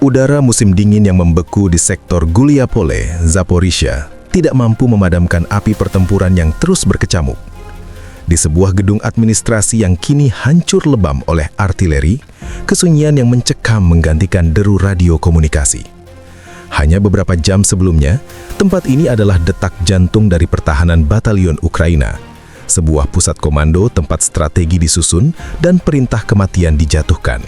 Udara musim dingin yang membeku di sektor Guliapole, Zaporizhia, tidak mampu memadamkan api pertempuran yang terus berkecamuk. Di sebuah gedung administrasi yang kini hancur lebam oleh artileri, kesunyian yang mencekam menggantikan deru radio komunikasi. Hanya beberapa jam sebelumnya, tempat ini adalah detak jantung dari pertahanan batalion Ukraina, sebuah pusat komando tempat strategi disusun dan perintah kematian dijatuhkan.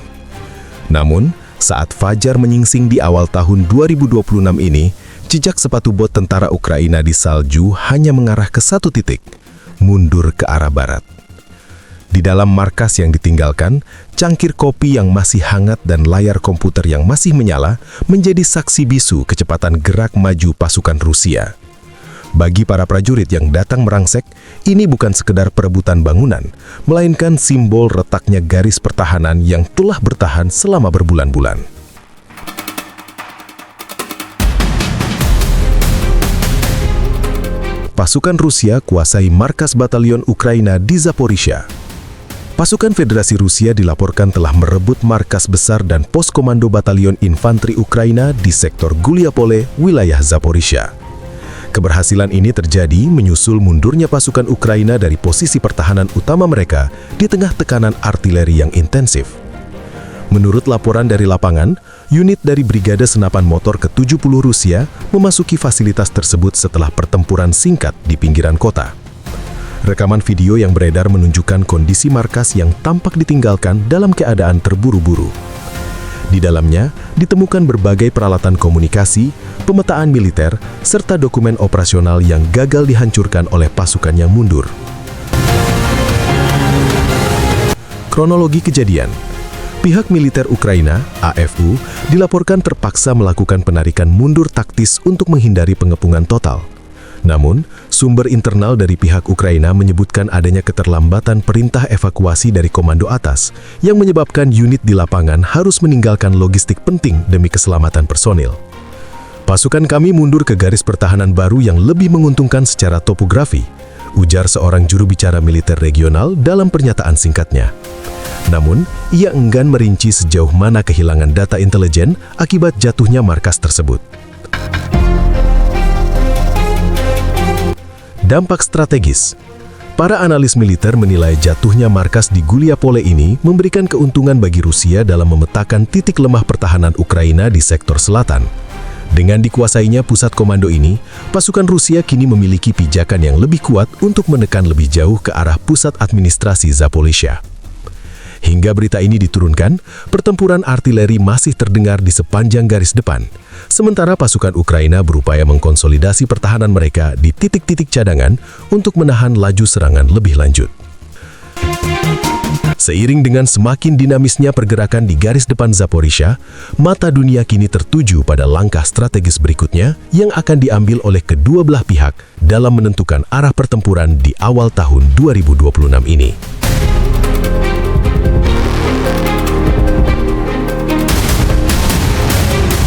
Namun, saat fajar menyingsing di awal tahun 2026 ini, jejak sepatu bot tentara Ukraina di salju hanya mengarah ke satu titik, mundur ke arah barat. Di dalam markas yang ditinggalkan, cangkir kopi yang masih hangat dan layar komputer yang masih menyala menjadi saksi bisu kecepatan gerak maju pasukan Rusia. Bagi para prajurit yang datang merangsek, ini bukan sekedar perebutan bangunan, melainkan simbol retaknya garis pertahanan yang telah bertahan selama berbulan-bulan. Pasukan Rusia kuasai markas batalion Ukraina di Zaporizhia. Pasukan Federasi Rusia dilaporkan telah merebut markas besar dan pos komando batalion infanteri Ukraina di sektor Guliapole, wilayah Zaporizhia. Keberhasilan ini terjadi menyusul mundurnya pasukan Ukraina dari posisi pertahanan utama mereka di tengah tekanan artileri yang intensif. Menurut laporan dari lapangan, unit dari Brigade Senapan Motor ke-70 Rusia memasuki fasilitas tersebut setelah pertempuran singkat di pinggiran kota. Rekaman video yang beredar menunjukkan kondisi markas yang tampak ditinggalkan dalam keadaan terburu-buru. Di dalamnya ditemukan berbagai peralatan komunikasi, pemetaan militer, serta dokumen operasional yang gagal dihancurkan oleh pasukan yang mundur. Kronologi kejadian. Pihak militer Ukraina, AFU, dilaporkan terpaksa melakukan penarikan mundur taktis untuk menghindari pengepungan total. Namun, sumber internal dari pihak Ukraina menyebutkan adanya keterlambatan perintah evakuasi dari komando atas yang menyebabkan unit di lapangan harus meninggalkan logistik penting demi keselamatan personil. Pasukan kami mundur ke garis pertahanan baru yang lebih menguntungkan secara topografi, ujar seorang juru bicara militer regional dalam pernyataan singkatnya. Namun, ia enggan merinci sejauh mana kehilangan data intelijen akibat jatuhnya markas tersebut. Dampak strategis. Para analis militer menilai jatuhnya markas di Guliapole ini memberikan keuntungan bagi Rusia dalam memetakan titik lemah pertahanan Ukraina di sektor selatan. Dengan dikuasainya pusat komando ini, pasukan Rusia kini memiliki pijakan yang lebih kuat untuk menekan lebih jauh ke arah pusat administrasi Zaporizhia. Hingga berita ini diturunkan, pertempuran artileri masih terdengar di sepanjang garis depan, sementara pasukan Ukraina berupaya mengkonsolidasi pertahanan mereka di titik-titik cadangan untuk menahan laju serangan lebih lanjut. Seiring dengan semakin dinamisnya pergerakan di garis depan Zaporizhia, mata dunia kini tertuju pada langkah strategis berikutnya yang akan diambil oleh kedua belah pihak dalam menentukan arah pertempuran di awal tahun 2026 ini.